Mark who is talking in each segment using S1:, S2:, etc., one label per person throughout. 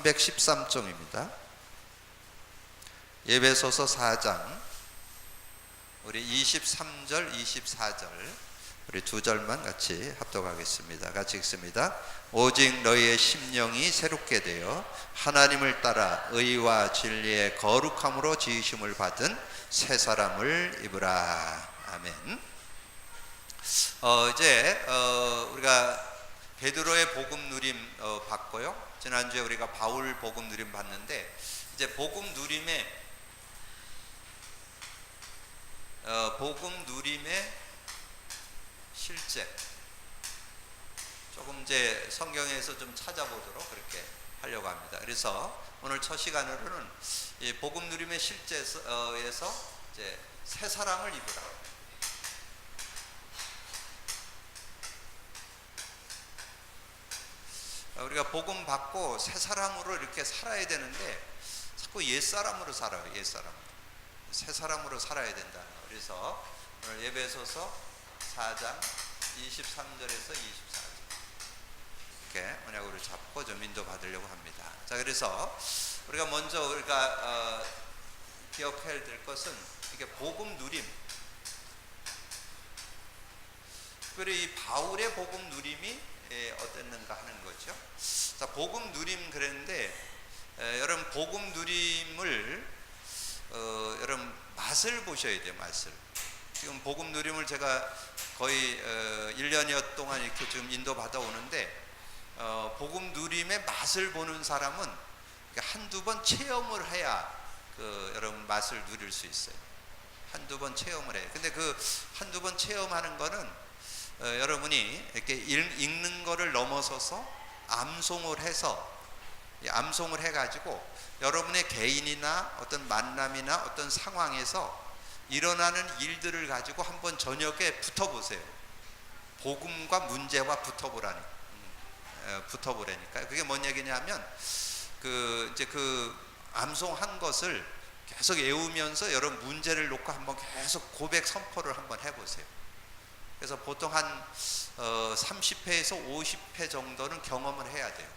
S1: 313쪽입니다. 에베소서 4장 우리 23절 24절 우리 두 절만 같이 합독하겠습니다. 같이 읽습니다. 오직 너희의 심령이 새롭게 되어 하나님을 따라 의와 진리의 거룩함으로 지으심을 받은 새 사람을 입으라. 아멘. 이제 우리가 베드로의 복음 누림 봤고요. 지난주에 우리가 바울 복음 누림 봤는데, 이제 복음 누림의 실제 조금 이제 성경에서 좀 찾아보도록 그렇게 하려고 합니다. 그래서 오늘 첫 시간으로는 이 복음 누림의 실제에서 이제 새 사람을 입으라. 우리가 복음 받고 새 사람으로 이렇게 살아야 되는데 자꾸 옛 사람으로 살아요. 옛 사람. 새 사람으로 살아야 된다. 그래서 오늘 에베소서 4장 23절에서 24절 이렇게 언약으로 잡고 좀 인도 받으려고 합니다. 자, 그래서 우리가 먼저 기억해야 될 것은 이게 복음 누림. 특별히 이 바울의 복음 누림이 어땠는가 하는 거죠. 자, 복음 누림 그랬는데 여러분 복음 누림을 여러분 맛을 보셔야 돼요. 맛을. 지금 복음 누림을 제가 거의 1년여 동안 이렇게 좀 인도 받아 오는데 복음 누림의 맛을 보는 사람은 한두 번 체험을 해야 여러분 맛을 누릴 수 있어요. 한두 번 체험을 해요. 근데 그 한두 번 체험하는 거는 여러분이 이렇게 읽는 거를 넘어서서 암송을 해가지고 여러분의 개인이나 어떤 만남이나 어떤 상황에서 일어나는 일들을 가지고 한번 저녁에 붙어보세요. 복음과 문제와 붙어보라니까. 그게 뭔 얘기냐면 이제 암송한 것을 계속 외우면서 여러분 문제를 놓고 한번 계속 고백 선포를 한번 해보세요. 그래서 보통 한 30회에서 50회 정도는 경험을 해야 돼요.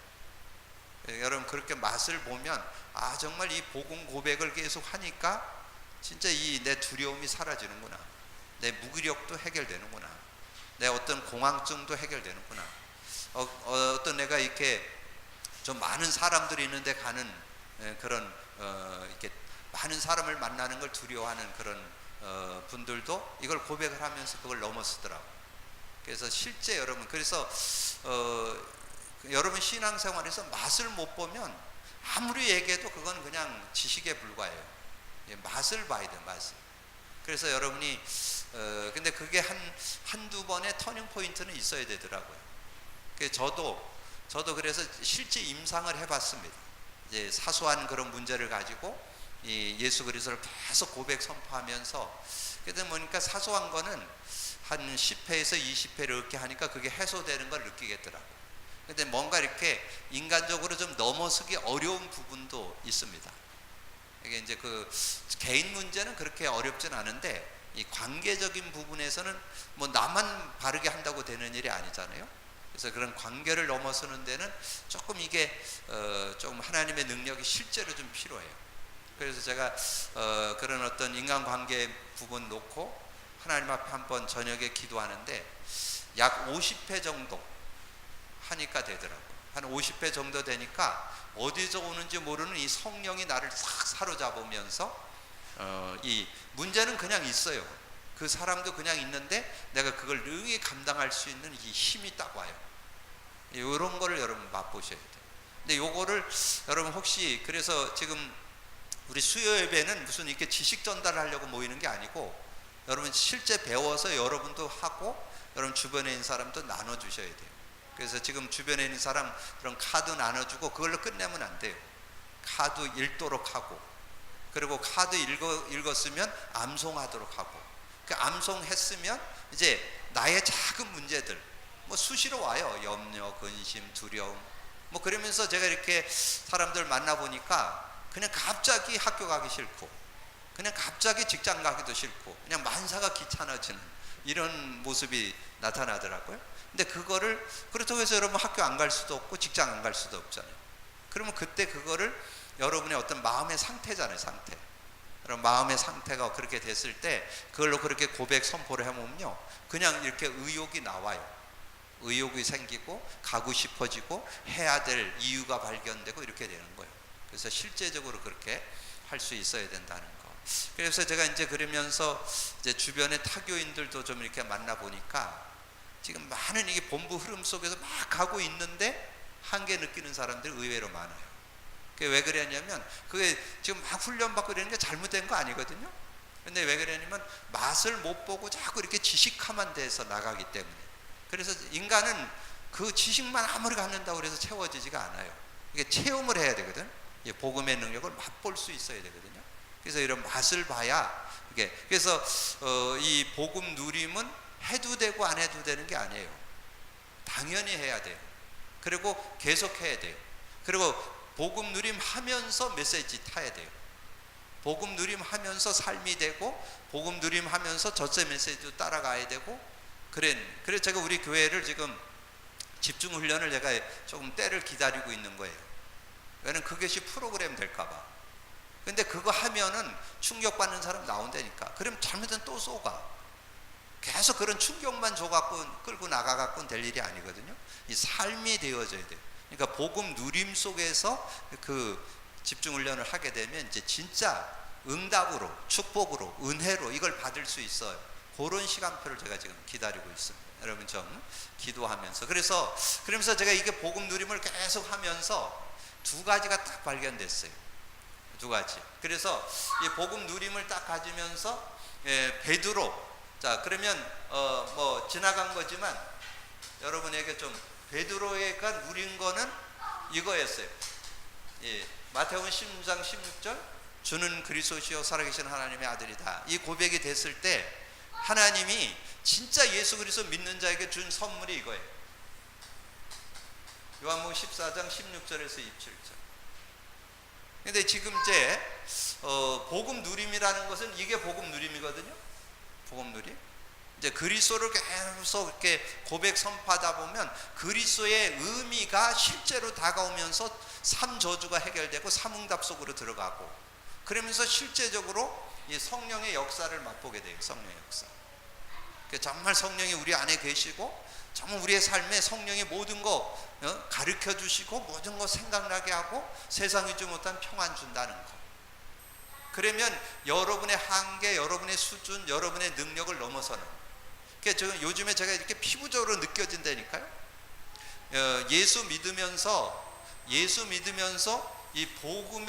S1: 여러분 그렇게 맛을 보면 정말 이 복음 고백을 계속 하니까 진짜 이 내 두려움이 사라지는구나. 내 무기력도 해결되는구나. 내 어떤 공황증도 해결되는구나. 어떤 내가 이렇게 좀 많은 사람들이 있는데 가는 그런 이렇게 많은 사람을 만나는 걸 두려워하는 그런 분들도 이걸 고백을 하면서 그걸 넘어서더라고. 그래서 실제 여러분, 그래서 여러분 신앙생활에서 맛을 못 보면 아무리 얘기해도 그건 그냥 지식에 불과해요. 맛을 봐야 돼요. 맛을. 그래서 여러분이 근데 그게 한두 번의 터닝 포인트는 있어야 되더라고요. 저도 그래서 실제 임상을 해봤습니다. 이제 사소한 그런 문제를 가지고 이 예수 그리스도를 계속 고백 선포하면서, 그러다 보니까 사소한 거는 한 10회에서 20회를 이렇게 하니까 그게 해소되는 걸 느끼겠더라고요. 근데 뭔가 이렇게 인간적으로 좀 넘어서기 어려운 부분도 있습니다. 이게 이제 개인 문제는 그렇게 어렵진 않은데 이 관계적인 부분에서는 뭐 나만 바르게 한다고 되는 일이 아니잖아요. 그래서 그런 관계를 넘어서는 데는 조금 이게 좀 하나님의 능력이 실제로 좀 필요해요. 그래서 제가 그런 어떤 인간관계 부분 놓고 하나님 앞에 한번 저녁에 기도하는데 약 50회 정도 하니까 되더라고요. 한 50회 정도 되니까 어디서 오는지 모르는 이 성령이 나를 싹 사로잡으면서 이 문제는 그냥 있어요. 그 사람도 그냥 있는데 내가 그걸 능히 감당할 수 있는 이 힘이 딱 와요. 이런 거를 여러분 맛보셔야 돼요. 근데 요거를 여러분 혹시 그래서 지금 우리 수요 예배는 무슨 이렇게 지식 전달하려고 모이는 게 아니고 여러분 실제 배워서 여러분도 하고 여러분 주변에 있는 사람도 나눠주셔야 돼요. 그래서 지금 주변에 있는 사람 그런 카드 나눠주고 그걸로 끝내면 안 돼요. 카드 읽도록 하고, 그리고 카드 읽었으면 암송하도록 하고, 그 암송했으면 이제 나의 작은 문제들 뭐 수시로 와요. 염려, 근심, 두려움 뭐 그러면서 제가 이렇게 사람들 만나보니까 그냥 갑자기 학교 가기 싫고, 그냥 갑자기 직장 가기도 싫고, 그냥 만사가 귀찮아지는 이런 모습이 나타나더라고요. 근데 그거를 그렇다고 해서 여러분 학교 안 갈 수도 없고 직장 안 갈 수도 없잖아요. 그러면 그때 그거를 여러분의 어떤 마음의 상태잖아요, 상태. 그럼 마음의 상태가 그렇게 됐을 때 그걸로 그렇게 고백 선포를 해보면요, 그냥 이렇게 의욕이 나와요. 의욕이 생기고 가고 싶어지고 해야 될 이유가 발견되고 이렇게 되는 거예요. 그래서 실제적으로 그렇게 할 수 있어야 된다는 거. 그래서 제가 이제 그러면서 이제 주변의 타교인들도 좀 이렇게 만나 보니까 지금 많은 이게 본부 흐름 속에서 막 가고 있는데 한계 느끼는 사람들이 의외로 많아요. 그게 왜 그랬냐면 그게 지금 막 훈련받고 이러는 게 잘못된 거 아니거든요. 근데 왜 그랬냐면 맛을 못 보고 자꾸 이렇게 지식화만 돼서 나가기 때문에. 그래서 인간은 그 지식만 아무리 갖는다고 해서 채워지지가 않아요. 이게 체험을 해야 되거든. 복음의 능력을 맛볼 수 있어야 되거든요. 그래서 이런 맛을 봐야 이게, 그래서 이 복음 누림은 해도 되고 안 해도 되는 게 아니에요. 당연히 해야 돼요. 그리고 계속 해야 돼요. 그리고 복음 누림 하면서 메시지 타야 돼요. 복음 누림 하면서 삶이 되고 복음 누림 하면서 젖새 메시지도 따라가야 되고. 그래서 제가 우리 교회를 지금 집중 훈련을 제가 조금 때를 기다리고 있는 거예요. 왜냐면 그것이 프로그램 될까봐. 근데 그거 하면은 충격받는 사람 나온다니까. 그럼 잘못하면 또 쏘가. 계속 그런 충격만 줘갖고 끌고 나가갖고는 될 일이 아니거든요. 이 삶이 되어져야 돼요. 그러니까 복음 누림 속에서 그 집중 훈련을 하게 되면 이제 진짜 응답으로, 축복으로, 은혜로 이걸 받을 수 있어요. 그런 시간표를 제가 지금 기다리고 있습니다. 여러분 좀 기도하면서. 그러면서 제가 이게 복음 누림을 계속 하면서 두 가지가 딱 발견됐어요. 두 가지. 그래서 이 복음 누림을 딱 가지면서 베드로. 자, 그러면 뭐 지나간 거지만 여러분에게 좀 베드로가 누린 거는 이거였어요. 예, 마태복음 16장 16절 주는 그리스도시요 살아계신 하나님의 아들이다. 이 고백이 됐을 때 하나님이 진짜 예수 그리스도 믿는 자에게 준 선물이 이거예요. 요한복음 14장 16절에서 27절. 근데 지금 이제 복음 누림이라는 것은 이게 복음 누림이거든요. 복음 누림. 이제 그리스도를 계속 이렇게 고백 선포하다 보면 그리스도의 의미가 실제로 다가오면서 삼저주가 해결되고 삼응답 속으로 들어가고, 그러면서 실제적으로 이 성령의 역사를 맛보게 돼요. 성령의 역사. 정말 성령이 우리 안에 계시고 정말 우리의 삶에 성령이 모든 거 가르쳐 주시고 모든 거 생각나게 하고 세상이 주지 못한 평안 준다는 거. 그러면 여러분의 한계, 여러분의 수준, 여러분의 능력을 넘어서는. 그러니까 요즘에 제가 이렇게 피부적으로 느껴진다니까요. 예수 믿으면서 이 복음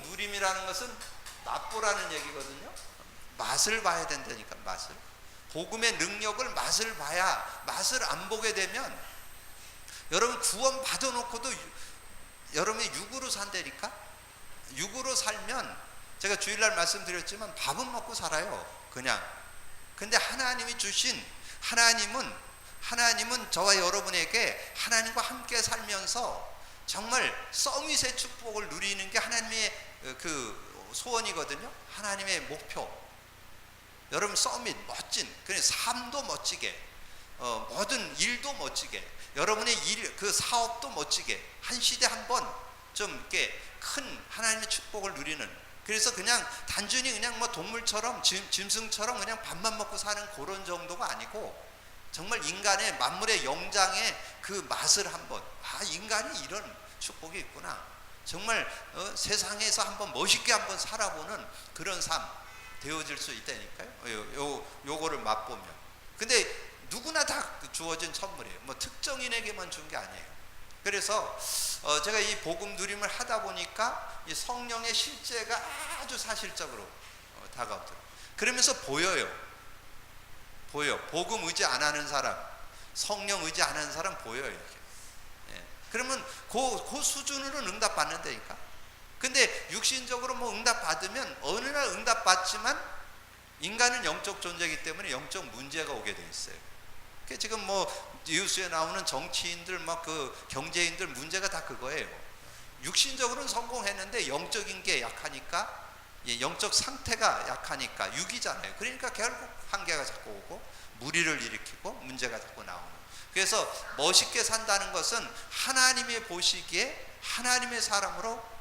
S1: 누림이라는 것은 맛보라는 얘기거든요. 맛을 봐야 된다니까. 맛을. 복음의 능력을 맛을 봐야, 맛을 안 보게 되면 여러분 구원 받아놓고도 여러분이 육으로 산다니까. 육으로 살면 제가 주일날 말씀드렸지만 밥은 먹고 살아요. 그냥. 근데 하나님이 주신 하나님은 저와 여러분에게 하나님과 함께 살면서 정말 서밋의 축복을 누리는 게 하나님의 그 소원이거든요. 하나님의 목표. 여러분 서밋 멋진, 그 삶도 멋지게, 모든 일도 멋지게, 여러분의 일, 그 사업도 멋지게, 한 시대 한번 좀 이렇게 큰 하나님의 축복을 누리는. 그래서 그냥 단순히 그냥 뭐 동물처럼 짐승처럼 그냥 밥만 먹고 사는 그런 정도가 아니고 정말 인간의 만물의 영장의 그 맛을 한번, 인간이 이런 축복이 있구나. 정말 세상에서 한번 멋있게 한번 살아보는 그런 삶 되어질 수 있다니까요. 요거를 맛보면. 근데 누구나 다 주어진 선물이에요. 뭐 특정인에게만 준 게 아니에요. 그래서 제가 이 복음 누림을 하다 보니까 이 성령의 실제가 아주 사실적으로 다가오더라고요. 그러면서 보여요. 복음 의지 안 하는 사람, 성령 의지 안 하는 사람 보여요. 이렇게. 예. 그러면 그 수준으로는 응답 받는다니까. 근데 육신적으로 뭐 응답 받으면 어느 날 응답 받지만 인간은 영적 존재이기 때문에 영적 문제가 오게 돼 있어요. 지금 뭐 뉴스에 나오는 정치인들 막 그 경제인들 문제가 다 그거예요. 육신적으로는 성공했는데 영적인 게 약하니까, 영적 상태가 약하니까, 육이잖아요. 그러니까 결국 한계가 자꾸 오고 무리를 일으키고 문제가 자꾸 나오는. 그래서 멋있게 산다는 것은 하나님이 보시기에 하나님의 사람으로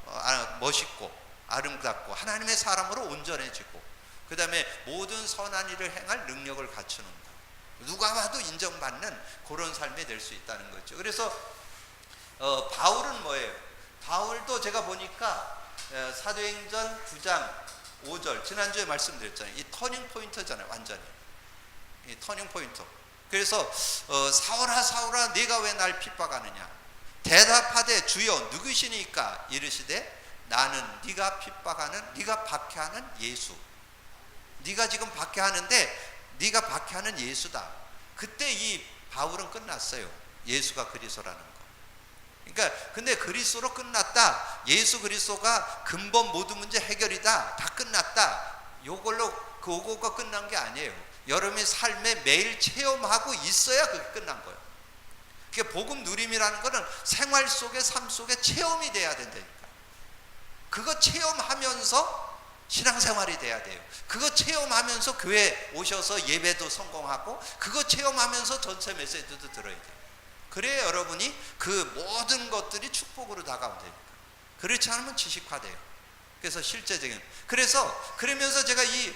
S1: 멋있고 아름답고 하나님의 사람으로 온전해지고, 그 다음에 모든 선한 일을 행할 능력을 갖추는다. 누가 봐도 인정받는 그런 삶이 될 수 있다는 거죠. 그래서 바울은 뭐예요? 바울도 제가 보니까 사도행전 9장 5절 지난주에 말씀드렸잖아요. 이 터닝 포인트잖아요. 완전히 이 터닝 포인트. 그래서 사울아 사울아 네가 왜 날 핍박하느냐, 대답하되 주여 누구시니까 이르시되 나는 네가 핍박하는, 네가 박해하는 예수. 네가 지금 박해하는데 네가 박해하는 예수다. 그때 이 바울은 끝났어요. 예수가 그리스도라는 거. 그러니까 근데 그리스도로 끝났다, 예수 그리스도가 근본 모든 문제 해결이다, 다 끝났다, 요걸로 그거가 끝난 게 아니에요. 여러분이 삶에 매일 체험하고 있어야 그게 끝난 거예요. 그게 복음 누림이라는 거는 생활 속에, 삶 속에 체험이 돼야 된다니까. 그거 체험하면서 신앙생활이 돼야 돼요. 그거 체험하면서 교회 오셔서 예배도 성공하고, 그거 체험하면서 전체 메시지도 들어야 돼요. 그래야 여러분이 그 모든 것들이 축복으로 다가온다니까. 그렇지 않으면 지식화돼요. 그래서 실제적인, 그래서 그러면서 제가 이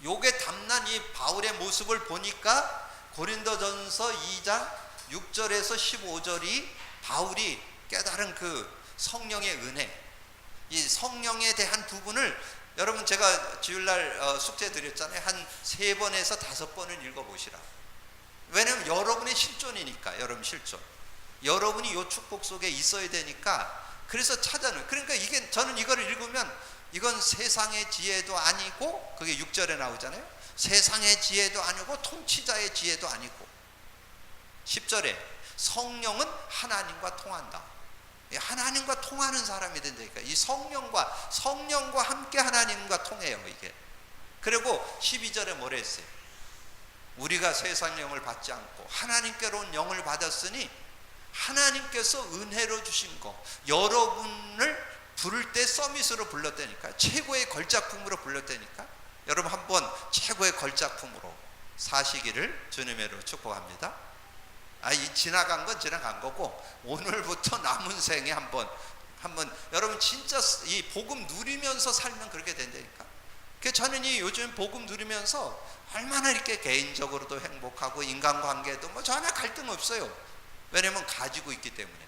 S1: 욕에 담난 이 바울의 모습을 보니까 고린도전서 2장 6절에서 15절이 바울이 깨달은 그 성령의 은혜, 이 성령에 대한 부분을 여러분 제가 주일날 숙제 드렸잖아요. 한 3번에서 5번을 읽어보시라. 왜냐면 여러분의 실존이니까. 여러분 실존, 여러분이 이 축복 속에 있어야 되니까. 그래서 찾아는, 그러니까 이게 저는 이거를 읽으면 이건 세상의 지혜도 아니고, 그게 6절에 나오잖아요. 세상의 지혜도 아니고 통치자의 지혜도 아니고, 10절에 성령은 하나님과 통한다. 하나님과 통하는 사람이 된다니까. 이 성령과 함께 하나님과 통해요 이게. 그리고 12절에 뭐라 했어요? 우리가 세상 영을 받지 않고 하나님께로 온 영을 받았으니 하나님께서 은혜로 주신 거, 여러분을 부를 때 서밋으로 불렀다니까. 최고의 걸작품으로 불렀다니까. 여러분 한번 최고의 걸작품으로 사시기를 주님으로 축복합니다. 이 지나간 건 지나간 거고, 오늘부터 남은 생에 한번 여러분 진짜 이 복음 누리면서 살면 그렇게 된다니까. 그래서 저는 이 요즘 복음 누리면서 얼마나 이렇게 개인적으로도 행복하고 인간관계도 뭐 전혀 갈등 없어요. 왜냐면 가지고 있기 때문에,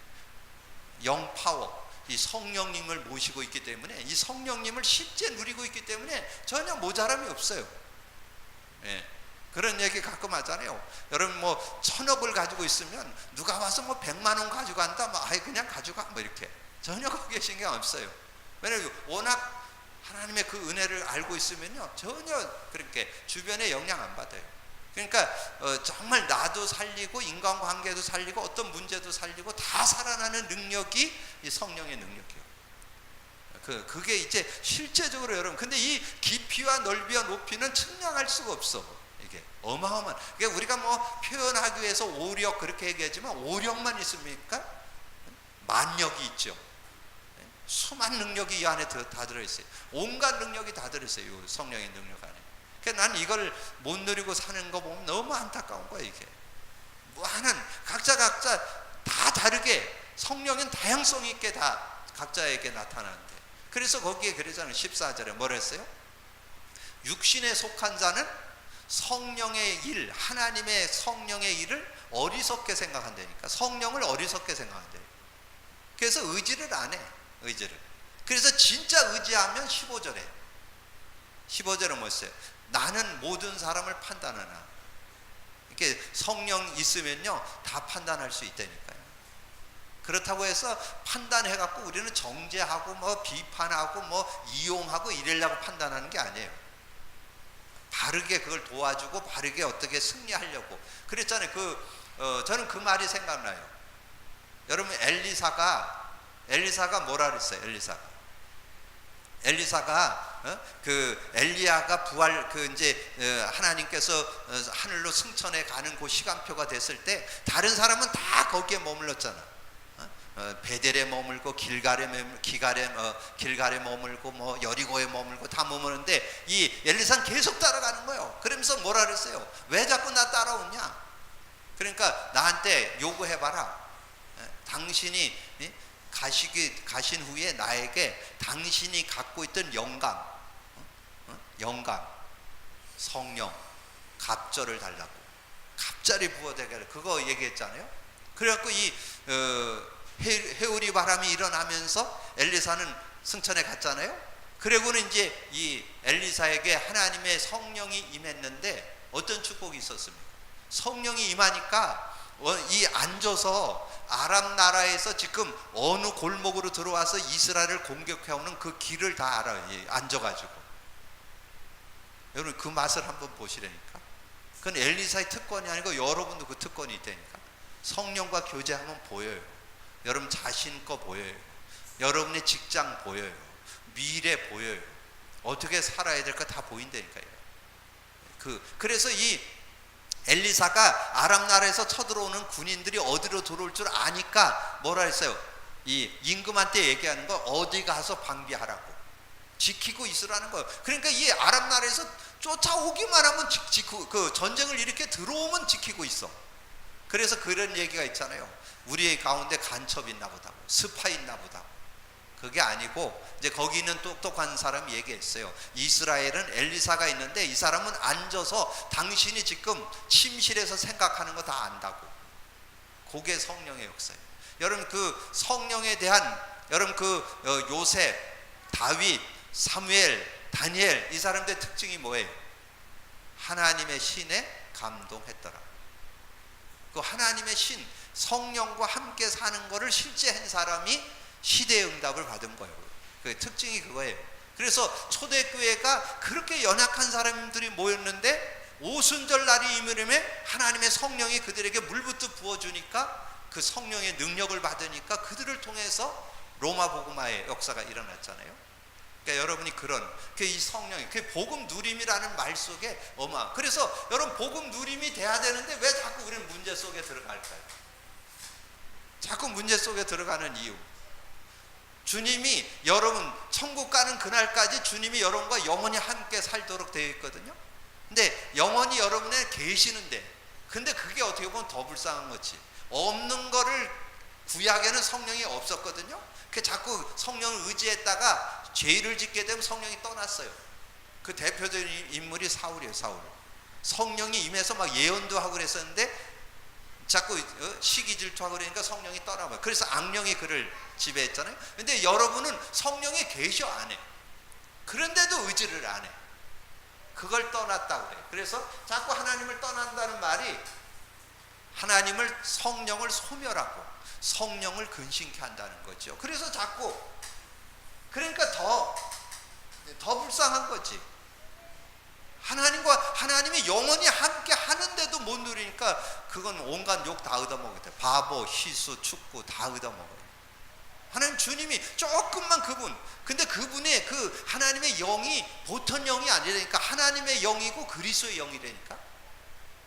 S1: 영 파워, 이 성령님을 모시고 있기 때문에, 이 성령님을 실제 누리고 있기 때문에 전혀 모자람이 없어요. 예. 그런 얘기 가끔 하잖아요. 여러분 뭐 1000억을 가지고 있으면 누가 와서 뭐 100만 원 가지고 간다, 뭐 그냥 가져가, 뭐 이렇게. 전혀 거기에 신경 없어요. 왜냐면 워낙 하나님의 그 은혜를 알고 있으면요, 전혀 그렇게 주변에 영향 안 받아요. 그러니까 정말 나도 살리고 인간관계도 살리고 어떤 문제도 살리고 다 살아나는 능력이 이 성령의 능력이에요. 그게 이제 실제적으로 여러분, 근데 이 깊이와 넓이와 높이는 측량할 수가 없어. 이게 어마어마한, 그러니까 우리가 뭐 표현하기 위해서 오력 그렇게 얘기하지만 오력만 있습니까? 만력이 있죠. 수많은 능력이 이 안에 다 들어있어요. 온갖 능력이 다 들어있어요. 이 성령의 능력 안에. 그러니까 난 이걸 못 누리고 사는 거 보면 너무 안타까운 거야. 이게 무한한, 각자 다 다르게 성령은 다양성 있게 다 각자에게 나타나는데, 그래서 거기에 그러잖아요. 14절에 뭐라 했어요? 육신에 속한 자는 성령의 일, 하나님의 성령의 일을 어리석게 생각한다니까. 성령을 어리석게 생각한대. 그래서 의지를 안 해. 의지를. 그래서 진짜 의지하면 15절은 뭐였어요? 나는 모든 사람을 판단하나. 이렇게 성령 있으면요 다 판단할 수 있다니까요. 그렇다고 해서 판단해갖고 우리는 정죄하고 뭐 비판하고 뭐 이용하고 이래려고 판단하는 게 아니에요. 바르게 그걸 도와주고 바르게 어떻게 승리하려고. 그랬잖아요. 저는 그 말이 생각나요. 여러분 엘리사가 뭐라 그랬어요? 엘리사가 그 엘리야가 부활 이제 하나님께서 하늘로 승천해 가는 그 시간표가 됐을 때 다른 사람은 다 거기에 머물렀잖아. 베델에 머물고 길갈에 머물고 뭐 여리고에 머물고 다 머무는데 이 엘리사는 계속 따라가는 거예요. 그러면서 뭐라 그랬어요? 왜 자꾸 나 따라오냐? 그러니까 나한테 요구해봐라. 당신이 가신 후에 나에게 당신이 갖고 있던 영감, 성령, 갑절을 달라고, 갑자리 부어대게 하라, 그거 얘기했잖아요. 그래갖고 이 해오리 바람이 일어나면서 엘리사는 승천에 갔잖아요. 그리고는 이제 이 엘리사에게 하나님의 성령이 임했는데 어떤 축복이 있었습니까? 성령이 임하니까 이 앉아서 아람 나라에서 지금 어느 골목으로 들어와서 이스라엘을 공격해오는 그 길을 다 알아요. 앉아가지고. 여러분 그 맛을 한번 보시라니까. 그건 엘리사의 특권이 아니고 여러분도 그 특권이 있다니까. 성령과 교제하면 보여요. 여러분 자신 거 보여요. 여러분의 직장 보여요. 미래 보여요. 어떻게 살아야 될까 다 보인다니까요. 그래서 이 엘리사가 아람 나라에서 쳐들어오는 군인들이 어디로 들어올 줄 아니까 뭐라 했어요? 이 임금한테 얘기하는 거, 어디 가서 방비하라고, 지키고 있으라는 거예요. 그러니까 이 아람 나라에서 쫓아오기만 하면 그 전쟁을 이렇게 들어오면 지키고 있어. 그래서 그런 얘기가 있잖아요. 우리 가운데 간첩이 있나 보다, 스파이 있나 보다. 그게 아니고 이제 거기 있는 똑똑한 사람이 얘기했어요. 이스라엘은 엘리사가 있는데 이 사람은 앉아서 당신이 지금 침실에서 생각하는 거 다 안다고. 그게 성령의 역사예요. 여러분 그 성령에 대한, 여러분 그 요셉, 다윗, 사무엘, 다니엘, 이 사람들의 특징이 뭐예요? 하나님의 신에 감동했더라. 그 하나님의 신, 성령과 함께 사는 거를 실제 한 사람이 시대의 응답을 받은 거예요. 그 특징이 그거예요. 그래서 초대교회가 그렇게 연약한 사람들이 모였는데 오순절 날이 이르면 하나님의 성령이 그들에게 물부터 부어주니까 그 성령의 능력을 받으니까 그들을 통해서 로마 복음화의 역사가 일어났잖아요. 그러니까 여러분이 이 성령이, 그 복음 누림이라는 말 속에 그래서 여러분 복음 누림이 돼야 되는데 왜 자꾸 우리는 문제 속에 들어갈까요? 자꾸 문제 속에 들어가는 이유. 주님이 여러분 천국 가는 그날까지 주님이 여러분과 영원히 함께 살도록 되어 있거든요. 근데 영원히 여러분에 계시는데, 근데 그게 어떻게 보면 더 불쌍한 거지. 없는 거를 구약에는 성령이 없었거든요. 그 자꾸 성령을 의지했다가 죄를 짓게 되면 성령이 떠났어요. 그 대표적인 인물이 사울이에요. 사울. 성령이 임해서 막 예언도 하고 그랬었는데 자꾸 시기 질투하고 그러니까 성령이 떠나버려요. 그래서 악령이 그를 지배했잖아요. 근데 여러분은 성령이 계셔 안에. 그런데도 의지를 안 해. 그걸 떠났다고 그래요. 그래서 자꾸 하나님을 떠난다는 말이 하나님을, 성령을 소멸하고 성령을 근심케 한다는 거죠. 그래서 자꾸, 그러니까 더 불쌍한 거지. 하나님이 영원히 함께 하는데도 못 누리니까 그건 온갖 욕 다 얻어먹어야 돼. 바보, 희수, 축구 다 얻어먹어요. 하나님 주님이 조금만 근데 그분의 그 하나님의 영이 보통 영이 아니라니까 하나님의 영이고 그리스도의 영이라니까.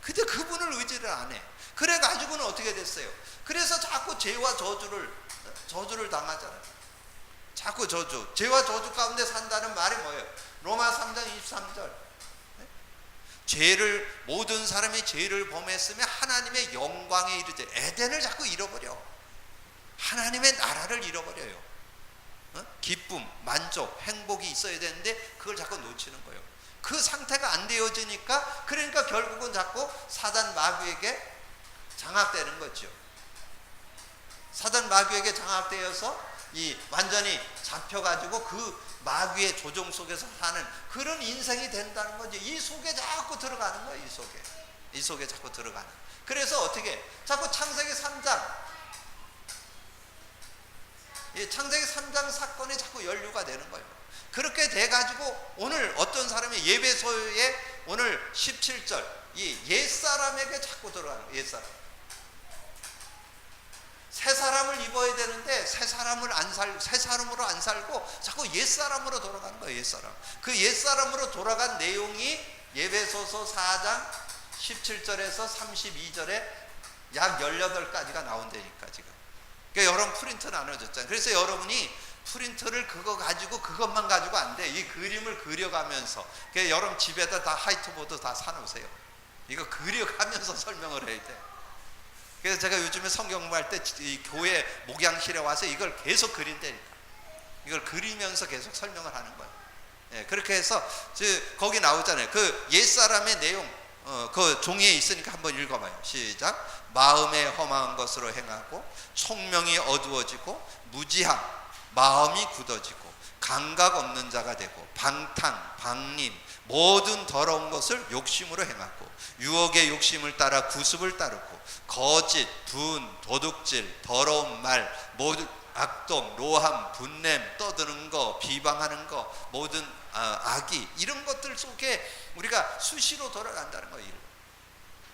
S1: 근데 그분을 의지를 안 해. 그래가지고는 어떻게 됐어요? 그래서 자꾸 죄와 저주를 당하잖아요. 자꾸 죄와 저주 가운데 산다는 말이 뭐예요? 로마 3장 23절. 모든 사람이 죄를 범했으면 하나님의 영광에 이르되 에덴을 자꾸 잃어버려. 하나님의 나라를 잃어버려요. 기쁨, 만족, 행복이 있어야 되는데 그걸 자꾸 놓치는 거예요. 그 상태가 안 되어지니까, 그러니까 결국은 자꾸 사단 마귀에게 장악되는 거죠. 사단 마귀에게 장악되어서 완전히 잡혀가지고 그 마귀의 조종 속에서 사는 그런 인생이 된다는 거지. 이 속에 자꾸 들어가는 거예요. 이 속에 자꾸 들어가는. 그래서 어떻게 자꾸 창세기 3장 창세기 3장 사건이 자꾸 연루가 되는 거예요. 그렇게 돼가지고 오늘 어떤 사람이 예배소에 오늘 17절 이 옛사람에게 자꾸 들어가는 거예요. 옛사람. 새 사람을 입어야 되는데 새 사람으로 안 살고 자꾸 옛사람으로 돌아가는 거예요. 옛사람. 그 옛사람으로 돌아간 내용이 예배소서 4장 17절에서 32절에 약 18가지가 나온다니까 지금. 그러니까 여러분 프린트 나눠줬잖아요. 그래서 여러분이 프린트를 그것만 가지고 안 돼. 이 그림을 그려가면서. 그러니까 여러분 집에다 다 화이트보드 다 사놓으세요. 이거 그려가면서 설명을 해야 돼. 그래서 제가 요즘에 성경 공부할 때 이 교회 목양실에 와서 이걸 계속 그린다니까. 이걸 그리면서 계속 설명을 하는 거예요. 예, 그렇게 해서 거기 나오잖아요. 그 옛사람의 내용, 그 종이에 있으니까 한번 읽어봐요. 시작. 마음에 험한 것으로 행하고 총명이 어두워지고 무지함, 마음이 굳어지고 감각 없는 자가 되고 방탕, 방림, 모든 더러운 것을 욕심으로 행하고 유혹의 욕심을 따라 구습을 따르고 거짓, 분, 도둑질, 더러운 말, 모든 악독, 노함, 분냄, 떠드는 거, 비방하는 거, 모든 악이, 이런 것들 속에 우리가 수시로 돌아간다는 거예요.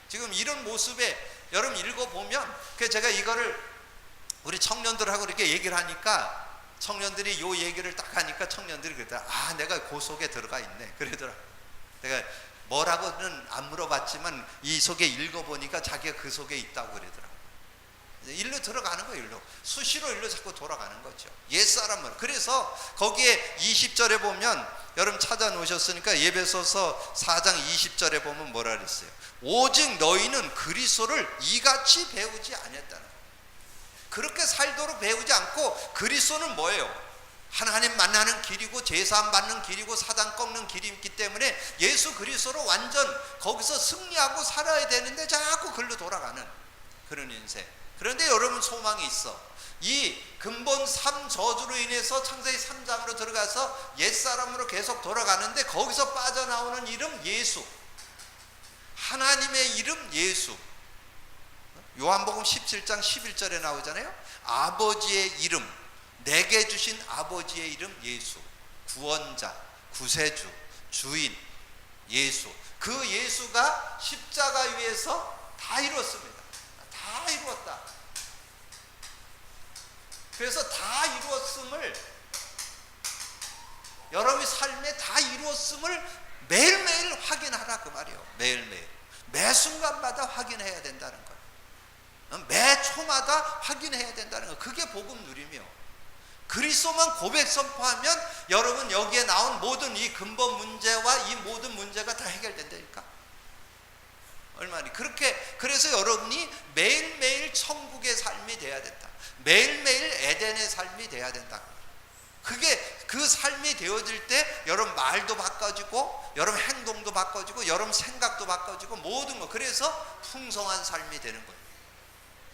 S1: 지금 이런 모습에 여러분 읽어보면, 제가 이거를 우리 청년들하고 이렇게 얘기를 하니까 청년들이 요 얘기를 딱 하니까 청년들이 그러더라. 아, 내가 그 속에 들어가 있네. 그러더라. 내가 뭐라고는 안 물어봤지만 이 속에 읽어보니까 자기가 그 속에 있다고 그러더라. 일로 들어가는 거예요. 일로 수시로 일로 자꾸 돌아가는 거죠. 옛사람은. 그래서 거기에 20절에 보면, 여러분 찾아 놓으셨으니까 예배소서 4장 20절에 보면 뭐라 그랬어요? 오직 너희는 그리스도를 이같이 배우지 아니했다는 거예요. 그렇게 살도록 배우지 않고, 그리스도는 뭐예요? 하나님 만나는 길이고 제사함 받는 길이고 사단 꺾는 길이 있기 때문에 예수 그리스도로 완전 거기서 승리하고 살아야 되는데 자꾸 글로 돌아가는 그런 인생. 그런데 여러분 소망이 있어. 이 근본 3저주로 인해서 창세기 3장으로 들어가서 옛사람으로 계속 돌아가는데 거기서 빠져나오는 이름 예수, 하나님의 이름 예수. 요한복음 17장 11절에 나오잖아요. 아버지의 이름, 내게 주신 아버지의 이름 예수, 구원자, 구세주, 주인 예수. 그 예수가 십자가 위에서 다 이루었습니다. 다 이루었다. 그래서 다 이루었음을, 여러분의 삶에 다 이루었음을 매일매일 확인하라 그 말이에요. 매일매일, 매 순간마다 확인해야 된다는 거예요. 매 초마다 확인해야 된다는 거예요. 그게 복음 누림이요. 그리스도만 고백 선포하면 여러분 여기에 나온 모든 이 근본 문제와 이 모든 문제가 다 해결된다니까. 얼마나 그렇게. 그래서 여러분이 매일매일 천국의 삶이 돼야 된다. 매일매일 에덴의 삶이 돼야 된다. 그게 그 삶이 되어질 때 여러분 말도 바꿔지고 여러분 행동도 바꿔지고 여러분 생각도 바꿔지고 모든 거. 그래서 풍성한 삶이 되는 거예요.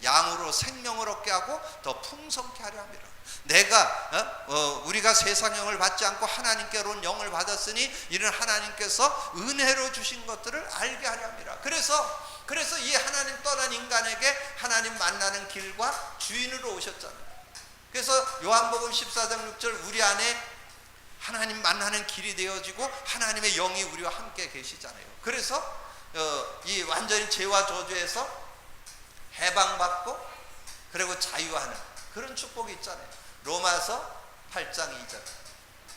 S1: 양으로 생명을 얻게 하고 더 풍성케 하려 합니다. 내가 우리가 세상 영을 받지 않고 하나님께로는 영을 받았으니 이는 하나님께서 은혜로 주신 것들을 알게 하려 합니다. 그래서 이 하나님 떠난 인간에게 하나님 만나는 길과 주인으로 오셨잖아요. 그래서 요한복음 14장 6절, 우리 안에 하나님 만나는 길이 되어지고 하나님의 영이 우리와 함께 계시잖아요. 그래서 이 완전히 죄와 저주에서 해방받고 그리고 자유하는 그런 축복이 있잖아요. 로마서 8장 2절,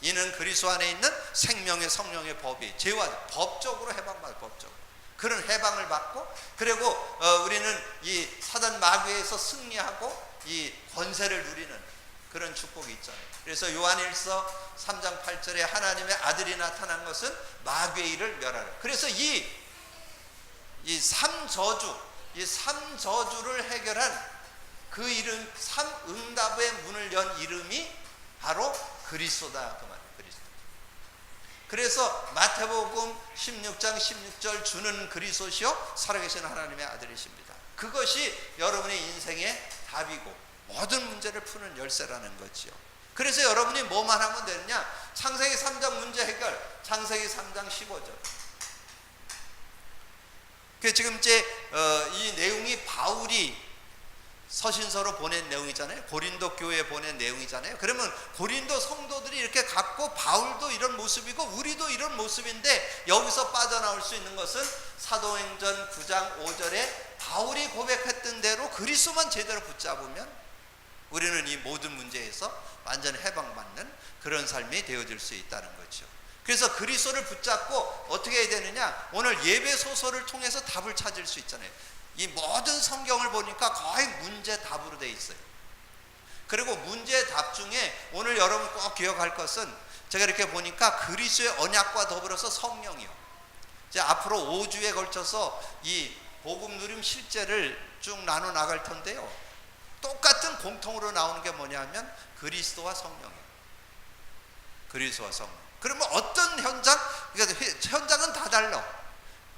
S1: 이는 그리스도 안에 있는 생명의 성령의 법이, 죄와 법적으로 해방받아요. 법적으로 그런 해방을 받고, 그리고 우리는 이 사단 마귀에서 승리하고 이 권세를 누리는 그런 축복이 있잖아요. 그래서 요한일서 3장 8절에 하나님의 아들이 나타난 것은 마귀의 일을 멸하라. 그래서 이 3저주, 이 3저주를 해결한 그 이름, 3응답의 문을 연 이름이 바로 그리스도다 그 말이에요. 그리스도. 그래서 마태복음 16장 16절, 주는 그리스도시요 살아계신 하나님의 아들이십니다. 그것이 여러분의 인생의 답이고 모든 문제를 푸는 열쇠라는 거지요. 그래서 여러분이 뭐만 하면 되느냐? 창세기 3장 문제 해결, 창세기 3장 15절. 지금 이 내용이 바울이 서신서로 보낸 내용이잖아요. 고린도 교회에 보낸 내용이잖아요. 그러면 고린도 성도들이 이렇게 갖고 바울도 이런 모습이고 우리도 이런 모습인데, 여기서 빠져나올 수 있는 것은 사도행전 9장 5절에 바울이 고백했던 대로 그리스도만 제대로 붙잡으면 우리는 이 모든 문제에서 완전히 해방받는 그런 삶이 되어질 수 있다는 거죠. 그래서 그리스도를 붙잡고 어떻게 해야 되느냐? 오늘 예배 소설을 통해서 답을 찾을 수 있잖아요. 이 모든 성경을 보니까 거의 문제 답으로 되어 있어요. 그리고 문제 답 중에 오늘 여러분 꼭 기억할 것은, 제가 이렇게 보니까 그리스도의 언약과 더불어서 성령이요. 이제 앞으로 5주에 걸쳐서 이 복음 누림 실제를 쭉 나눠 나갈 텐데요. 똑같은 공통으로 나오는 게 뭐냐면 그리스도와 성령이에요. 그리스도와 성령. 그러면 어떤 현장? 그러니까 현장은 다 달라.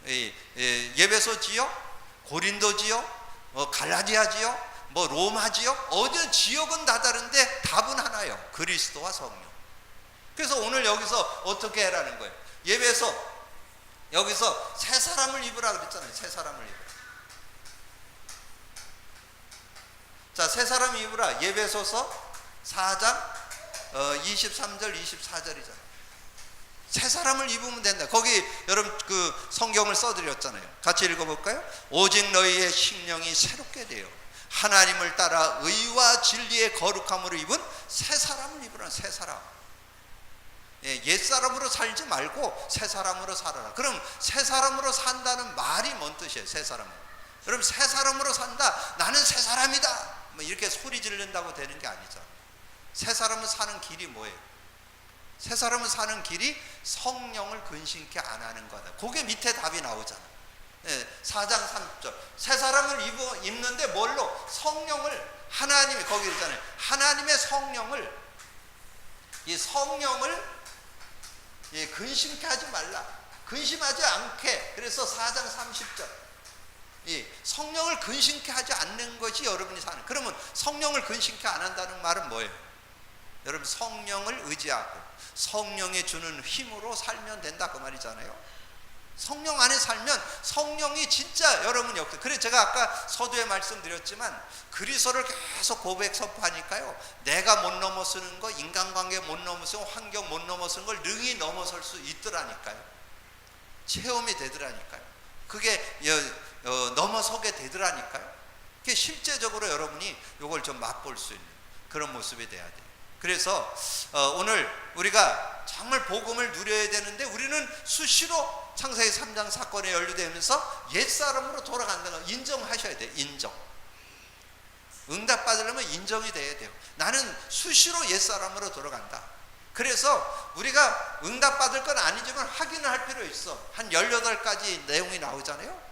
S1: 예배소 지역, 고린도 지역, 갈라디아 지역, 로마 지역, 어디 지역은 다 다른데 답은 하나예요. 그리스도와 성령. 그래서 오늘 여기서 어떻게 해라는 거예요? 예배소 여기서 새 사람을 입으라 그랬잖아요. 새 사람을 입으라. 자, 새 사람을 입으라. 예배소서 4장 23절 24절이잖아요. 새 사람을 입으면 된다. 거기 여러분 그 성경을 써드렸잖아요. 같이 읽어볼까요? 오직 너희의 심령이 새롭게 되어 하나님을 따라 의와 진리의 거룩함으로 입은 새 사람을 입으라. 새 사람. 옛사람으로 살지 말고 새 사람으로 살아라. 그럼 새 사람으로 산다는 말이 뭔 뜻이에요? 새 사람. 여러분 새 사람으로 산다. 나는 새 사람이다. 이렇게 소리 지른다고 되는 게 아니죠. 새 사람은 사는 길이 뭐예요? 새 사람은 사는 길이 성령을 근심케 안 하는 거다. 그게 밑에 답이 나오잖아. 4장 3절. 새 사람을 입는데 뭘로? 성령을, 하나님이 거기 있잖아요. 하나님의 성령을, 이 성령을 근심케 하지 말라. 근심하지 않게. 그래서 4장 30절. 이 성령을 근심케 하지 않는 것이 여러분이 사는. 그러면 성령을 근심케 안 한다는 말은 뭐예요? 여러분 성령을 의지하고 성령이 주는 힘으로 살면 된다 그 말이잖아요. 성령 안에 살면 성령이 진짜 여러분 역사. 그래 제가 아까 서두에 말씀드렸지만 그리스도를 계속 고백 선포하니까요. 내가 못 넘어서는 거, 인간관계 못 넘어서는 거, 환경 못 넘어서는 걸 능히 넘어설 수 있더라니까요. 체험이 되더라니까요. 그게 넘어서게 되더라니까요. 그게 실제적으로 여러분이 이걸 좀 맛볼 수 있는 그런 모습이 돼야 돼요. 그래서 오늘 우리가 정말 복음을 누려야 되는데 우리는 수시로 창세기 3장 사건에 연루되면서 옛사람으로 돌아간다는 걸 인정하셔야 돼요. 인정. 응답받으려면 인정이 돼야 돼요. 나는 수시로 옛사람으로 돌아간다. 그래서 우리가 응답받을 건 아니지만 확인을 할 필요 있어. 한 18가지 내용이 나오잖아요.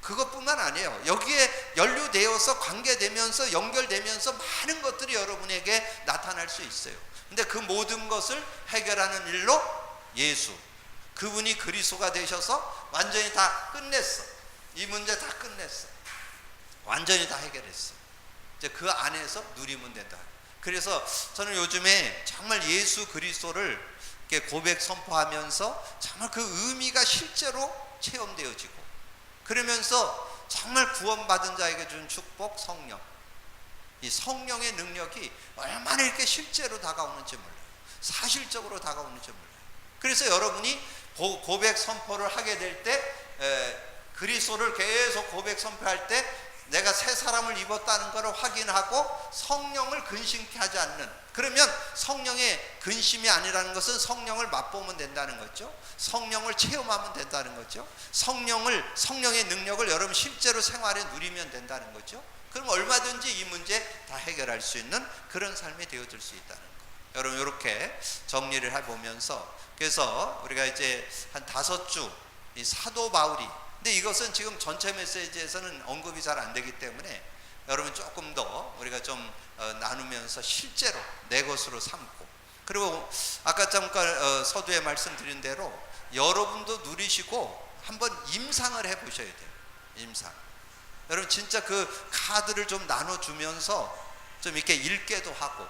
S1: 그것뿐만 아니에요. 여기에 연루되어서 관계되면서 연결되면서 많은 것들이 여러분에게 나타날 수 있어요. 근데 그 모든 것을 해결하는 일로 예수, 그분이 그리스도가 되셔서 완전히 다 끝냈어. 이 문제 다 끝냈어. 완전히 다 해결했어. 이제 그 안에서 누리면 된다. 그래서 저는 요즘에 정말 예수 그리스도를 이렇게 고백 선포하면서 정말 그 의미가 실제로 체험되어지고, 그러면서 정말 구원받은 자에게 준 축복, 성령, 이 성령의 능력이 얼마나 이렇게 실제로 다가오는지 몰라요. 사실적으로 다가오는지 몰라요. 그래서 여러분이 고백 선포를 하게 될 때, 그리스도를 계속 고백 선포할 때 내가 새 사람을 입었다는 것을 확인하고 성령을 근심케 하지 않는, 그러면 성령의 근심이 아니라는 것은 성령을 맛보면 된다는 거죠. 성령을 체험하면 된다는 거죠. 성령의 능력을 여러분 실제로 생활에 누리면 된다는 거죠. 그럼 얼마든지 이 문제 다 해결할 수 있는 그런 삶이 되어질 수 있다는 거. 여러분 이렇게 정리를 해보면서, 그래서 우리가 이제 한 5주 이 사도 바울이, 근데 이것은 지금 전체 메시지에서는 언급이 잘 안 되기 때문에 여러분 조금 더 우리가 좀 나누면서 실제로 내 것으로 삼고, 그리고 아까 잠깐 서두에 말씀드린 대로 여러분도 누리시고 한번 임상을 해보셔야 돼요. 임상. 여러분 진짜 그 카드를 좀 나눠주면서 좀 이렇게 읽게도 하고,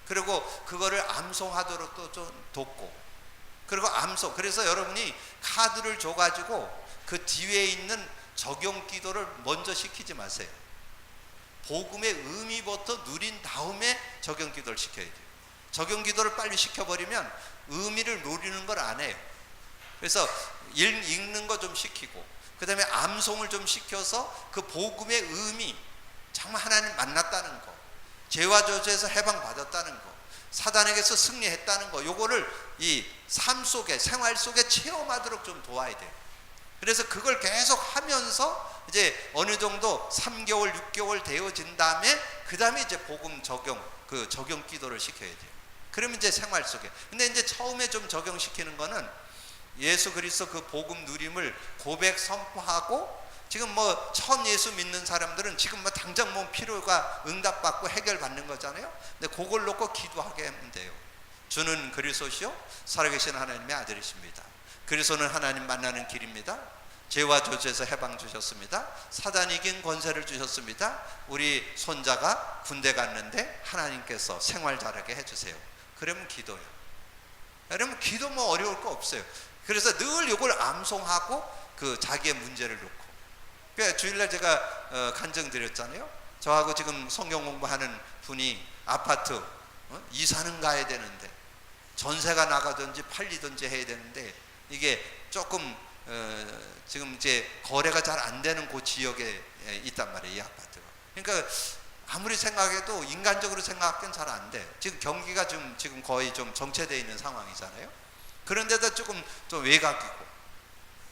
S1: 그리고 그거를 암송하도록 또 좀 돕고, 그리고 암송. 그래서 여러분이 카드를 줘가지고 그 뒤에 있는 적용 기도를 먼저 시키지 마세요. 복음의 의미부터 누린 다음에 적용 기도를 시켜야 돼요. 적용 기도를 빨리 시켜버리면 의미를 누리는 걸 안 해요. 그래서 읽는 거 좀 시키고, 그 다음에 암송을 좀 시켜서 그 복음의 의미, 정말 하나님 만났다는 거, 죄와 저주에서 해방받았다는 거, 사단에게서 승리했다는 거, 요거를 이 삶 속에, 생활 속에 체험하도록 좀 도와야 돼요. 그래서 그걸 계속 하면서 이제 어느 정도 3개월, 6개월 되어진 다음에 그 다음에 이제 복음 적용, 그 적용 기도를 시켜야 돼요. 그러면 이제 생활 속에. 근데 이제 처음에 좀 적용시키는 거는 예수 그리스도 그 복음 누림을 고백 선포하고 지금 뭐 처음 예수 믿는 사람들은 지금 뭐 당장 뭐 필요가 응답받고 해결받는 거잖아요. 근데 그걸 놓고 기도하게 하면 돼요. 주는 그리스도시요 살아계신 하나님의 아들이십니다. 그리스도는 하나님 만나는 길입니다. 죄와 저주에서 해방 주셨습니다. 사단 이긴 권세를 주셨습니다. 우리 손자가 군대 갔는데 하나님께서 생활 잘하게 해주세요. 그러면 기도요. 여러분 기도 뭐 어려울 거 없어요. 그래서 늘 이걸 암송하고 그 자기의 문제를 놓고. 그러니까 주일날 제가 간증 드렸잖아요. 저하고 지금 성경 공부하는 분이 아파트 이사는 가야 되는데 전세가 나가든지 팔리든지 해야 되는데 이게 조금 지금 이제 거래가 잘 안 되는 그 지역에 있단 말이에요, 이 아파트가. 그러니까 아무리 생각해도 인간적으로 생각하기엔 잘 안 돼. 지금 경기가 지금 거의 좀 정체되어 있는 상황이잖아요. 그런데도 조금 좀 외곽이고.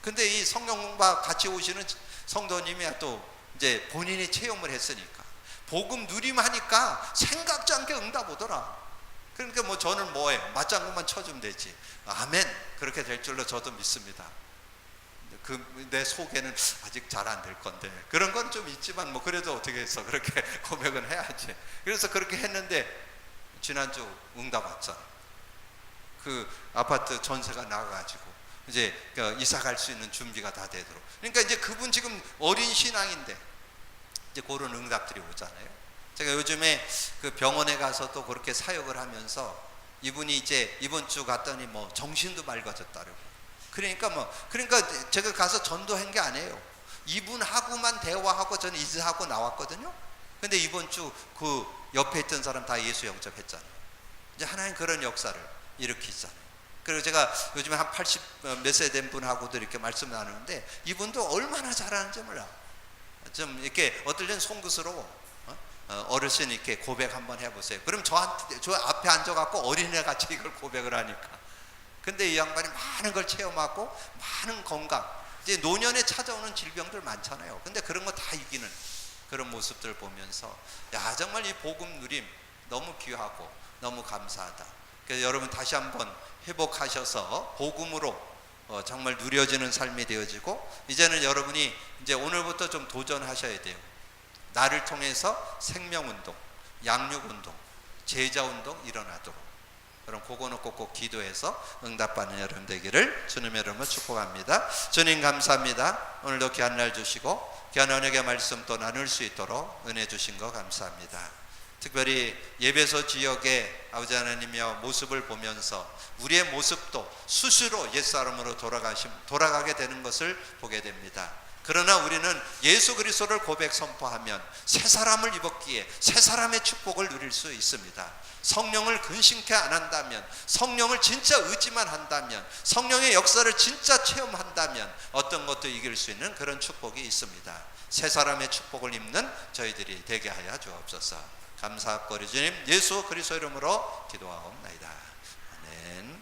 S1: 근데 이 성경 공부 같이 오시는 성도님이 또 이제 본인이 체험을 했으니까 복음 누림하니까 생각지 않게 응답 오더라. 그러니까 뭐 저는 뭐예요? 맞장구만 쳐주면 되지. 아멘. 그렇게 될 줄로 저도 믿습니다. 내 속에는 아직 잘 안 될 건데 그런 건 좀 있지만 뭐 그래도 어떻게 해서 그렇게 고백은 해야지. 그래서 그렇게 했는데 지난주 응답 왔잖아. 그 아파트 전세가 나가가지고 이제 이사 갈 수 있는 준비가 다 되도록. 그러니까 이제 그분 지금 어린 신앙인데 이제 그런 응답들이 오잖아요. 제가 요즘에 그 병원에 가서도 그렇게 사역을 하면서 이분이 이제 이번 주 갔더니 뭐 정신도 맑아졌다고. 그러니까 제가 가서 전도한 게 아니에요. 이분하고만 대화하고 저는 이사하고 나왔거든요. 근데 이번 주 그 옆에 있던 사람 다 예수 영접했잖아요. 이제 하나님 그런 역사를 일으키잖아요. 그리고 제가 요즘에 한 80 몇 세 된 분하고도 이렇게 말씀 나누는데 이분도 얼마나 잘하는지 몰라. 좀 이렇게 어떨 땐 송구스러워. 어르신 이렇게 고백 한번 해보세요. 그럼 저 앞에 앉아갖고 어린애 같이 이걸 고백을 하니까. 근데 이 양반이 많은 걸 체험하고 많은 건강, 이제 노년에 찾아오는 질병들 많잖아요. 근데 그런 거 다 이기는 그런 모습들 보면서 야 정말 이 복음 누림 너무 귀하고 너무 감사하다. 그래서 여러분 다시 한번 회복하셔서 복음으로 정말 누려지는 삶이 되어지고 이제는 여러분이 이제 오늘부터 좀 도전하셔야 돼요. 나를 통해서 생명운동, 양육운동, 제자운동 일어나도록. 그럼 그거 놓고 꼭 기도해서 응답받는 여러분 되기를 주님의 이름으로 축복합니다. 주님 감사합니다. 오늘도 귀한 날 주시고 귀한 언약의 말씀 또 나눌 수 있도록 은혜 주신 거 감사합니다. 특별히 예배소 지역의 아버지 하나님의 모습을 보면서 우리의 모습도 수시로 옛사람으로 돌아가게 되는 것을 보게 됩니다. 그러나 우리는 예수 그리스도를 고백 선포하면 새 사람을 입었기에 새 사람의 축복을 누릴 수 있습니다. 성령을 근심케 안 한다면, 성령을 진짜 의지만 한다면, 성령의 역사를 진짜 체험한다면 어떤 것도 이길 수 있는 그런 축복이 있습니다. 새 사람의 축복을 입는 저희들이 되게 하여 주옵소서. 감사합니다. 주님 예수 그리스도 이름으로 기도하옵나이다. 아멘.